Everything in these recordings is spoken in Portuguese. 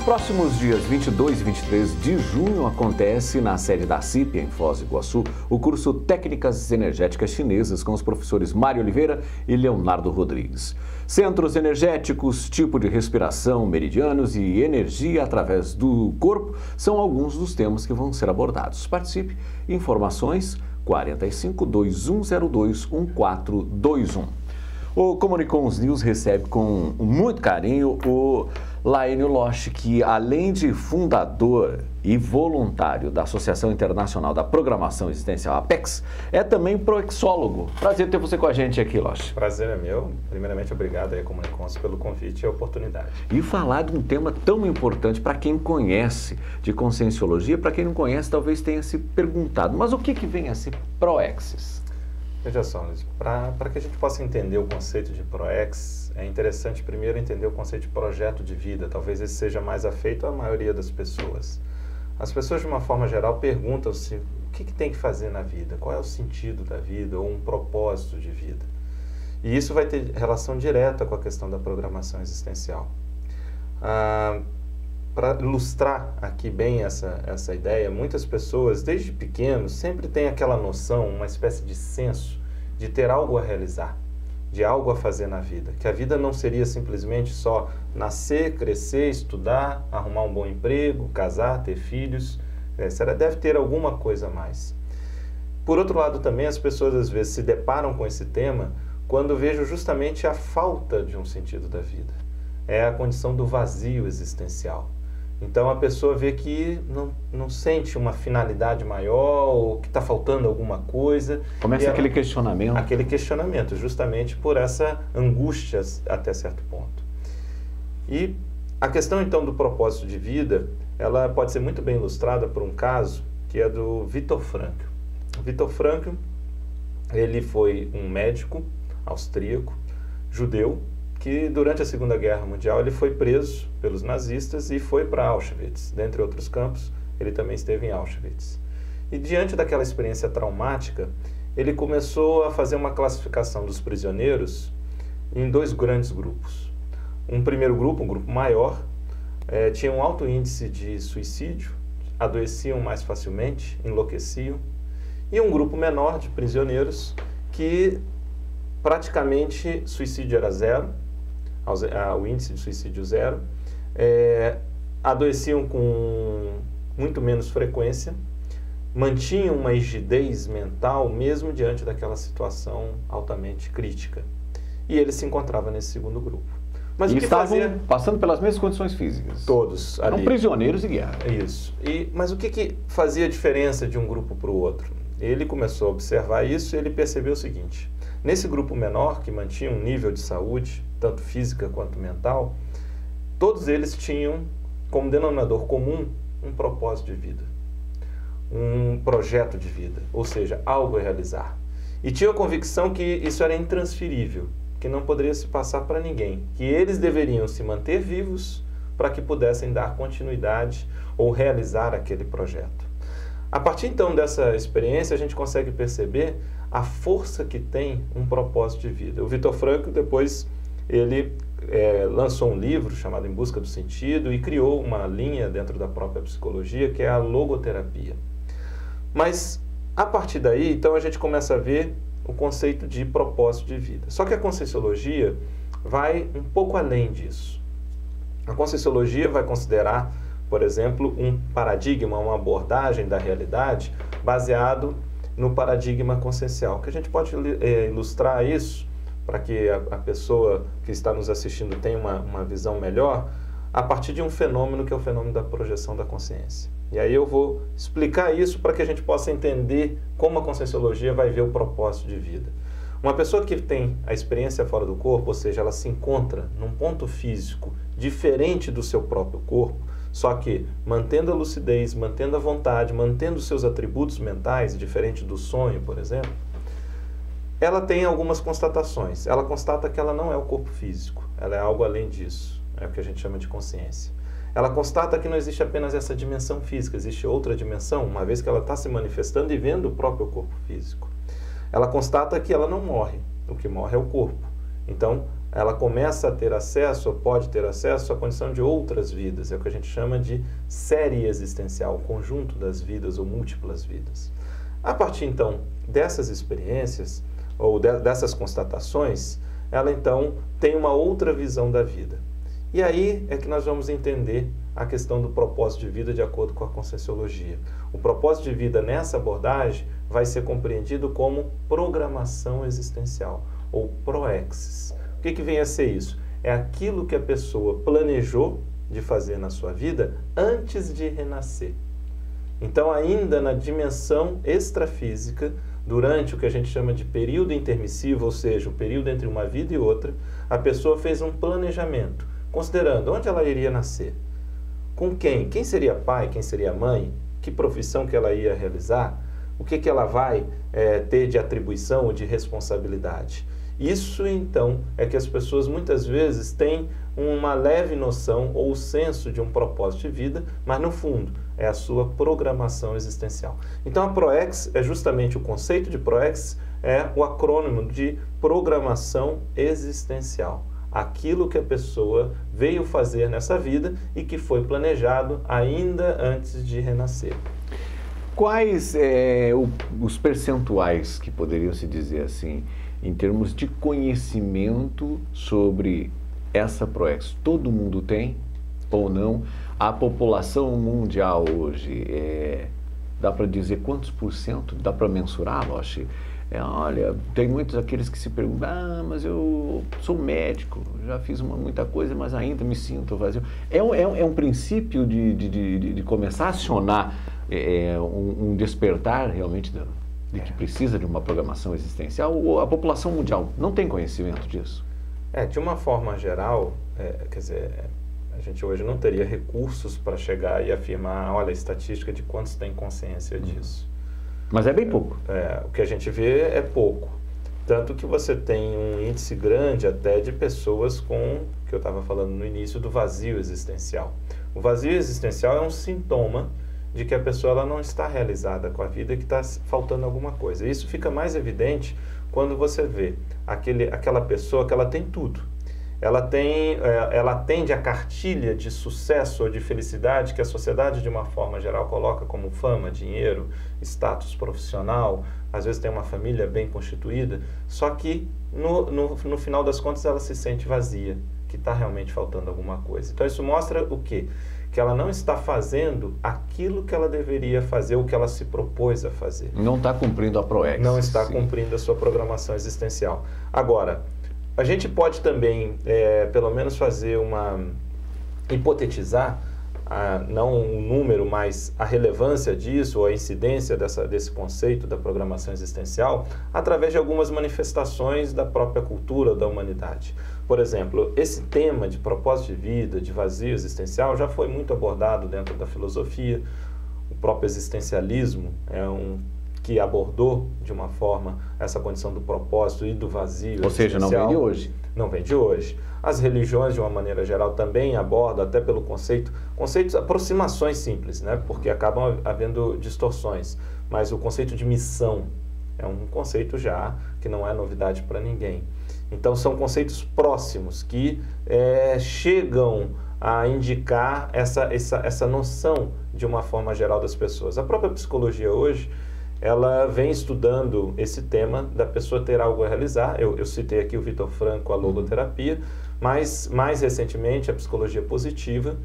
próximos dias 22 e 23 de junho acontece na sede da CIP, em Foz do Iguaçu, o curso Técnicas Energéticas Chinesas com os professores Mário Oliveira e Leonardo Rodrigues. Centros energéticos, tipo de respiração, meridianos e energia através do corpo são alguns dos temas que vão ser abordados. Participe. Informações 45 2102 1421. O Comunicons News recebe com muito carinho o Laênio Loche, que além de fundador e voluntário da Associação Internacional da Programação Existencial, APEX, é também proexólogo. Prazer ter você com a gente aqui, Loche. Prazer é meu. Primeiramente, obrigado aí, Comunicons, pelo convite e a oportunidade. E falar de um tema tão importante para quem conhece de conscienciologia, para quem não conhece, talvez tenha se perguntado, mas o que vem a ser proexis? Veja só, Luiz, para que a gente possa entender o conceito de ProEx, é interessante primeiro entender o conceito de projeto de vida. Talvez esse seja mais afeito à maioria das pessoas. As pessoas, de uma forma geral, perguntam-se o que tem que fazer na vida, qual é o sentido da vida ou um propósito de vida. E isso vai ter relação direta com a questão da programação existencial. Para ilustrar aqui bem essa ideia, muitas pessoas, desde pequenos, sempre têm aquela noção, uma espécie de senso de ter algo a realizar, de algo a fazer na vida. Que a vida não seria simplesmente só nascer, crescer, estudar, arrumar um bom emprego, casar, ter filhos. Deve ter alguma coisa a mais. Por outro lado, também as pessoas às vezes se deparam com esse tema quando vejam justamente a falta de um sentido da vida. É a condição do vazio existencial. Então a pessoa vê que não sente uma finalidade maior ou que está faltando alguma coisa. Começa aquele questionamento. Aquele questionamento, justamente por essa angústia até certo ponto. E a questão então do propósito de vida, ela pode ser muito bem ilustrada por um caso que é do Viktor Frankl. O Viktor Frankl, ele foi um médico austríaco, judeu, que durante a Segunda Guerra Mundial ele foi preso pelos nazistas e foi para Auschwitz. Dentre outros campos, ele também esteve em Auschwitz. E diante daquela experiência traumática, ele começou a fazer uma classificação dos prisioneiros em dois grandes grupos. Um primeiro grupo, um grupo maior, tinha um alto índice de suicídio, adoeciam mais facilmente, enlouqueciam. E um grupo menor de prisioneiros que praticamente suicídio era zero, o índice de suicídio zero, adoeciam com muito menos frequência, mantinham uma rigidez mental mesmo diante daquela situação altamente crítica. E ele se encontrava nesse segundo grupo. Mas e estavam passando pelas mesmas condições físicas. Todos ali. Eram prisioneiros de guerra. Isso. Mas o que fazia diferença de um grupo para o outro? Ele começou a observar isso e ele percebeu o seguinte: nesse grupo menor, que mantinha um nível de saúde, tanto física quanto mental, todos eles tinham como denominador comum um propósito de vida, um projeto de vida, ou seja, algo a realizar. E tinham a convicção que isso era intransferível, que não poderia se passar para ninguém, que eles deveriam se manter vivos para que pudessem dar continuidade ou realizar aquele projeto. A partir então dessa experiência, a gente consegue perceber a força que tem um propósito de vida. O Viktor Frankl, depois, ele lançou um livro chamado Em Busca do Sentido e criou uma linha dentro da própria psicologia, que é a logoterapia. Mas, a partir daí, então, a gente começa a ver o conceito de propósito de vida. Só que a Conscienciologia vai um pouco além disso. A Conscienciologia vai considerar, por exemplo, um paradigma, uma abordagem da realidade baseado no paradigma consciencial, que a gente pode ilustrar isso para que a pessoa que está nos assistindo tenha uma visão melhor a partir de um fenômeno que é o fenômeno da projeção da consciência. E aí eu vou explicar isso para que a gente possa entender como a Conscienciologia vai ver o propósito de vida. Uma pessoa que tem a experiência fora do corpo, ou seja, ela se encontra num ponto físico diferente do seu próprio corpo, só que mantendo a lucidez, mantendo a vontade, mantendo seus atributos mentais, diferente do sonho, por exemplo, ela tem algumas constatações. Ela constata que ela não é o corpo físico, ela é algo além disso, é o que a gente chama de consciência. Ela constata que não existe apenas essa dimensão física, existe outra dimensão, uma vez que ela está se manifestando e vendo o próprio corpo físico. Ela constata que ela não morre, o que morre é o corpo. Então, ela começa a ter acesso, ou pode ter acesso, à condição de outras vidas. É o que a gente chama de série existencial, o conjunto das vidas ou múltiplas vidas. A partir, então, dessas experiências, ou dessas constatações, ela, então, tem uma outra visão da vida. E aí é que nós vamos entender a questão do propósito de vida de acordo com a Conscienciologia. O propósito de vida nessa abordagem vai ser compreendido como programação existencial, ou proexis. O que vem a ser isso? É aquilo que a pessoa planejou de fazer na sua vida antes de renascer. Então, ainda na dimensão extrafísica, durante o que a gente chama de período intermissivo, ou seja, o período entre uma vida e outra, a pessoa fez um planejamento, considerando onde ela iria nascer, com quem, quem seria pai, quem seria mãe, que profissão que ela ia realizar, o que ela vai ter de atribuição ou de responsabilidade. Isso, então, é que as pessoas muitas vezes têm uma leve noção ou senso de um propósito de vida, mas no fundo é a sua programação existencial. Então a ProEx é justamente o conceito de ProEx, é o acrônimo de programação existencial. Aquilo que a pessoa veio fazer nessa vida e que foi planejado ainda antes de renascer. Quais os percentuais que poderiam se dizer assim, em termos de conhecimento sobre essa ProEx? Todo mundo tem ou não? A população mundial hoje, dá para dizer quantos por cento? Dá para mensurar, Loche? Olha, tem muitos aqueles que se perguntam, mas eu sou médico, já fiz muita coisa, mas ainda me sinto vazio. É um princípio de começar a acionar um despertar realmente de que precisa de uma programação existencial, ou a população mundial não tem conhecimento disso? De uma forma geral, quer dizer, a gente hoje não teria recursos para chegar e afirmar, olha, a estatística de quantos têm consciência disso. Mas é bem pouco. O que a gente vê é pouco. Tanto que você tem um índice grande até de pessoas com, que eu estava falando no início, do vazio existencial. O vazio existencial é um sintoma de que a pessoa ela não está realizada com a vida e que está faltando alguma coisa. Isso fica mais evidente quando você vê aquela pessoa que ela tem tudo. Ela atende a cartilha de sucesso ou de felicidade que a sociedade, de uma forma geral, coloca como fama, dinheiro, status profissional, às vezes tem uma família bem constituída, só que no final das contas ela se sente vazia, que está realmente faltando alguma coisa. Então isso mostra o quê? Que ela não está fazendo aquilo que ela deveria fazer, o que ela se propôs a fazer. Não está cumprindo a ProEx. Não está cumprindo a sua programação existencial. Agora, a gente pode também, pelo menos hipotetizar, não um número, mas a relevância disso, ou a incidência desse conceito da programação existencial, através de algumas manifestações da própria cultura da humanidade. Por exemplo, esse tema de propósito de vida, de vazio existencial, já foi muito abordado dentro da filosofia. O próprio existencialismo que abordou de uma forma essa condição do propósito e do vazio. Ou seja, não vem de hoje. Não vem de hoje. As religiões, de uma maneira geral, também abordam, até pelo conceitos, aproximações simples, né? Porque acabam havendo distorções. Mas o conceito de missão é um conceito já que não é novidade para ninguém. Então, são conceitos próximos que chegam a indicar essa noção de uma forma geral das pessoas. A própria psicologia hoje, ela vem estudando esse tema da pessoa ter algo a realizar. Eu citei aqui o Viktor Frankl, a logoterapia, mas mais recentemente a psicologia positiva,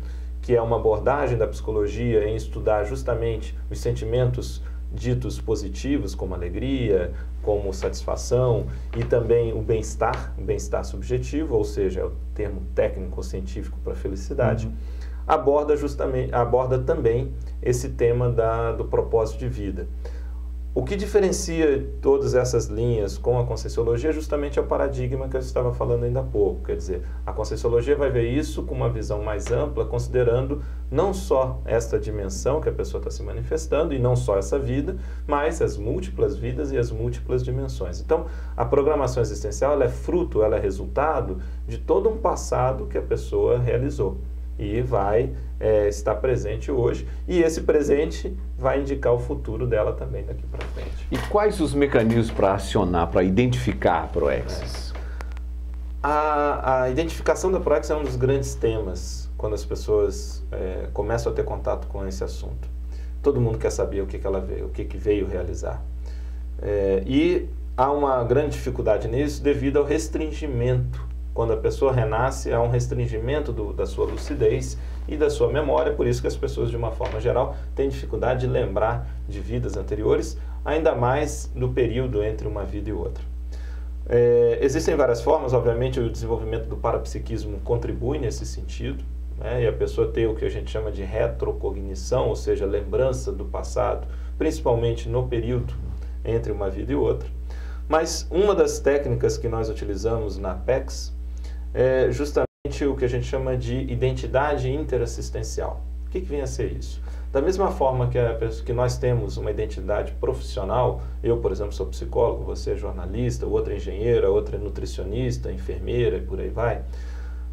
que é uma abordagem da psicologia em estudar justamente os sentimentos ditos positivos, como alegria, como satisfação, e também o bem-estar subjetivo, ou seja, é o termo técnico ou científico para felicidade, aborda também esse tema do propósito de vida. O que diferencia todas essas linhas com a Conscienciologia é justamente o paradigma que eu estava falando ainda há pouco. Quer dizer, a Conscienciologia vai ver isso com uma visão mais ampla, considerando não só esta dimensão que a pessoa está se manifestando, e não só essa vida, mas as múltiplas vidas e as múltiplas dimensões. Então, a programação existencial ela é fruto, ela é resultado de todo um passado que a pessoa realizou. E vai estar presente hoje, e esse presente vai indicar o futuro dela também daqui para frente. E quais os mecanismos para acionar, para identificar ProExis? A identificação da ProEx é um dos grandes temas quando as pessoas começam a ter contato com esse assunto. Todo mundo quer saber o que ela veio, o que veio realizar. E há uma grande dificuldade nisso devido ao restringimento. Quando a pessoa renasce, há um restringimento da sua lucidez e da sua memória, por isso que as pessoas, de uma forma geral, têm dificuldade de lembrar de vidas anteriores, ainda mais no período entre uma vida e outra. Existem várias formas, obviamente o desenvolvimento do parapsiquismo contribui nesse sentido, né? E a pessoa tem o que a gente chama de retrocognição, ou seja, lembrança do passado, principalmente no período entre uma vida e outra. Mas uma das técnicas que nós utilizamos na PEX é justamente o que a gente chama de identidade interassistencial. O que vem a ser isso? Da mesma forma que nós temos uma identidade profissional, eu, por exemplo, sou psicólogo, você é jornalista, outra é engenheira, outra é nutricionista, enfermeira e por aí vai.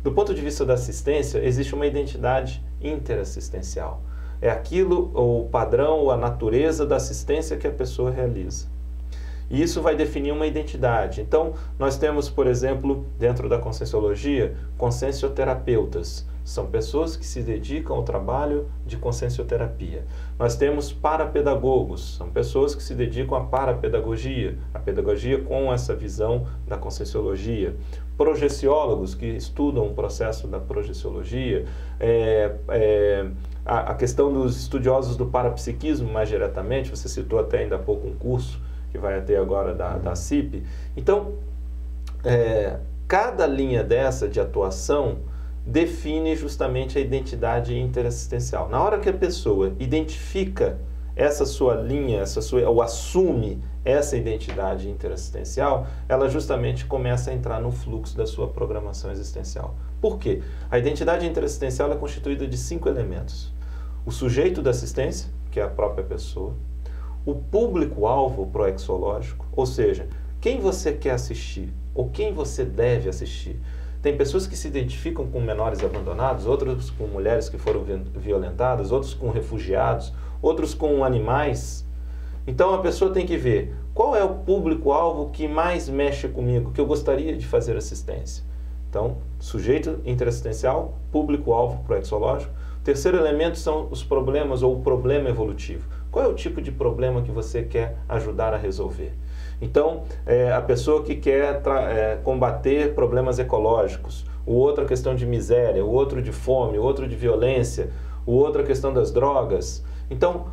Do ponto de vista da assistência, existe uma identidade interassistencial. É aquilo, o padrão, a natureza da assistência que a pessoa realiza. E isso vai definir uma identidade. Então, nós temos, por exemplo, dentro da conscienciologia, consciencioterapeutas. São pessoas que se dedicam ao trabalho de consciencioterapia. Nós temos parapedagogos, são pessoas que se dedicam à parapedagogia, a pedagogia com essa visão da conscienciologia. Projeciólogos, que estudam o processo da projeciologia. A questão dos estudiosos do parapsiquismo, mais diretamente, você citou até ainda há pouco um curso que vai ter agora da CIP. Então, cada linha dessa de atuação define justamente a identidade interassistencial. Na hora que a pessoa identifica essa sua linha, ou assume essa identidade interassistencial, ela justamente começa a entrar no fluxo da sua programação existencial. Por quê? A identidade interassistencial é constituída de 5 elementos. O sujeito da assistência, que é a própria pessoa, o público-alvo proexológico, ou seja, quem você quer assistir ou quem você deve assistir. Tem pessoas que se identificam com menores abandonados, outros com mulheres que foram violentadas, outros com refugiados, outros com animais. Então a pessoa tem que ver qual é o público-alvo que mais mexe comigo, que eu gostaria de fazer assistência. Então, sujeito interassistencial, público-alvo proexológico. O terceiro elemento são os problemas ou o problema evolutivo. Qual é o tipo de problema que você quer ajudar a resolver? Então, a pessoa que quer combater problemas ecológicos, o outro a questão de miséria, o outro de fome, o outro de violência, o outro a questão das drogas. Então,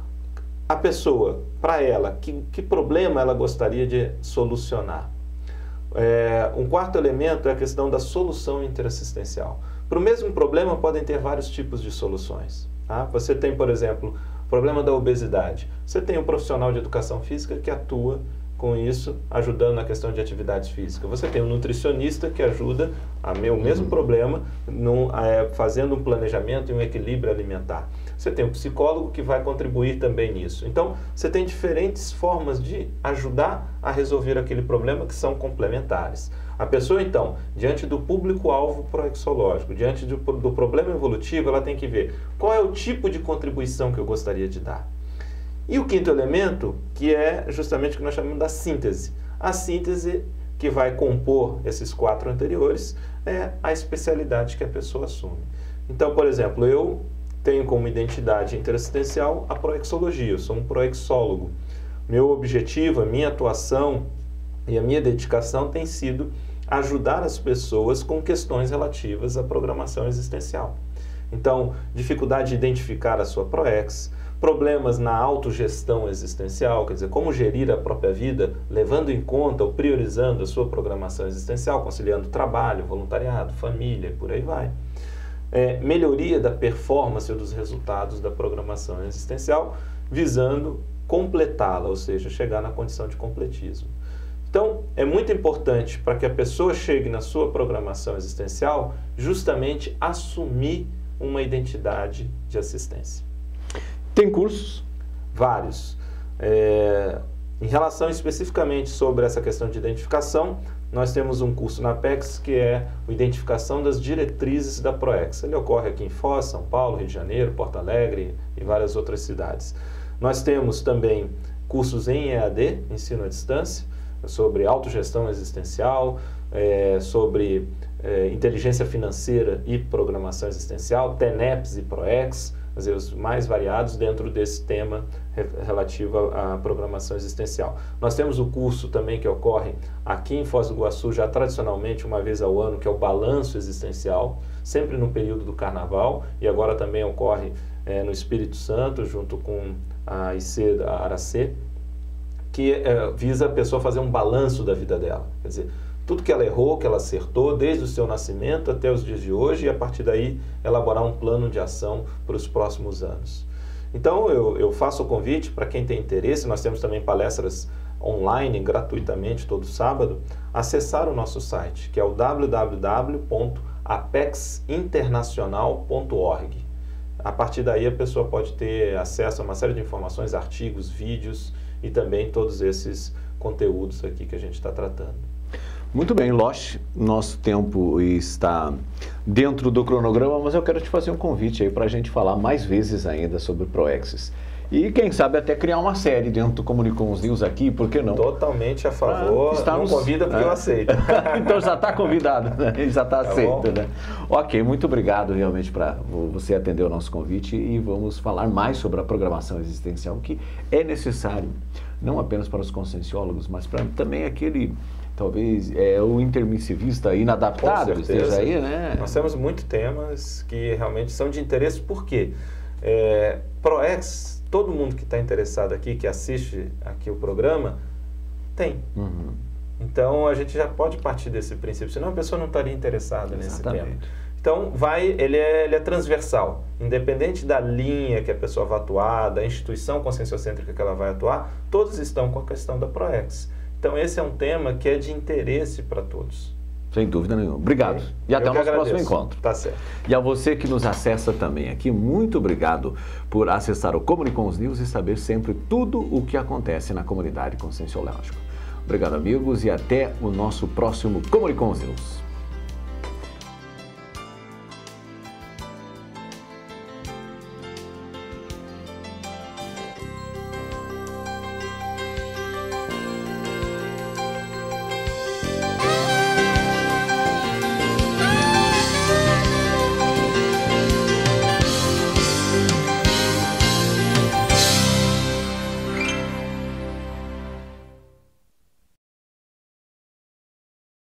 a pessoa, para ela, que problema ela gostaria de solucionar? Um quarto elemento é a questão da solução interassistencial. Para o mesmo problema, podem ter vários tipos de soluções. Tá? Você tem, por exemplo, o problema da obesidade. Você tem um profissional de educação física que atua com isso, ajudando na questão de atividades físicas. Você tem um nutricionista que ajuda o mesmo problema, fazendo um planejamento e um equilíbrio alimentar. Você tem um psicólogo que vai contribuir também nisso. Então, você tem diferentes formas de ajudar a resolver aquele problema que são complementares. A pessoa, então, diante do público-alvo proexológico, diante do problema evolutivo, ela tem que ver qual é o tipo de contribuição que eu gostaria de dar. E o quinto elemento, que é justamente o que nós chamamos da síntese. A síntese que vai compor esses 4 anteriores é a especialidade que a pessoa assume. Então, por exemplo, eu tenho como identidade interassistencial a proexologia, eu sou um proexólogo. Meu objetivo, a minha atuação e a minha dedicação tem sido ajudar as pessoas com questões relativas à programação existencial. Então, dificuldade de identificar a sua proex, problemas na autogestão existencial, quer dizer, como gerir a própria vida, levando em conta ou priorizando a sua programação existencial, conciliando trabalho, voluntariado, família, por aí vai. Melhoria da performance ou dos resultados da programação existencial, visando completá-la, ou seja, chegar na condição de completismo. Então, é muito importante para que a pessoa chegue na sua programação existencial, justamente assumir uma identidade de assistência. Tem cursos? Vários. Em relação especificamente sobre essa questão de identificação, nós temos um curso na PEX que é a Identificação das Diretrizes da ProEx. Ele ocorre aqui em Foz, São Paulo, Rio de Janeiro, Porto Alegre e várias outras cidades. Nós temos também cursos em EAD, ensino à distância. sobre autogestão existencial, sobre inteligência financeira e programação existencial, TENEPS e PROEX, quer dizer, os mais variados dentro desse tema relativo à programação existencial. Nós temos o curso também que ocorre aqui em Foz do Iguaçu, já tradicionalmente uma vez ao ano, que é o Balanço Existencial, sempre no período do Carnaval, e agora também ocorre no Espírito Santo, junto com a IC da Aracê, que visa a pessoa fazer um balanço da vida dela, quer dizer, tudo que ela errou, que ela acertou, desde o seu nascimento até os dias de hoje, e a partir daí elaborar um plano de ação para os próximos anos. Então eu faço o convite para quem tem interesse, nós temos também palestras online, gratuitamente, todo sábado, acessar o nosso site, que é o www.apexinternacional.org. A partir daí a pessoa pode ter acesso a uma série de informações, artigos, vídeos e também todos esses conteúdos aqui que a gente está tratando. Muito bem, Loche, nosso tempo está dentro do cronograma, mas eu quero te fazer um convite aí para a gente falar mais vezes ainda sobre o PROEXIS. E quem sabe até criar uma série dentro do Comunicons News aqui, por que não? Totalmente a favor, não convida porque eu aceito. Então já está convidado, né? Já está aceito, bom. né? Ok, muito obrigado realmente para você atender o nosso convite e vamos falar mais sobre a programação existencial, que é necessário, não apenas para os conscienciólogos, mas para também aquele... Talvez o intermissivista inadaptado esteja aí, né? Nós temos muitos temas que realmente são de interesse, porque PROEX, todo mundo que está interessado aqui, que assiste aqui o programa, tem. Uhum. Então, a gente já pode partir desse princípio, senão a pessoa não estaria interessada nesse tema. Então, ele é transversal. Independente da linha que a pessoa vai atuar, da instituição conscienciocêntrica que ela vai atuar, todos estão com a questão da PROEX. Então, esse é um tema que é de interesse para todos. Sem dúvida nenhuma. Obrigado. E até o nosso próximo encontro. Tá certo. E a você que nos acessa também aqui, muito obrigado por acessar o Comunicons News e saber sempre tudo o que acontece na comunidade conscienciológica. Obrigado, amigos, e até o nosso próximo Comunicons News.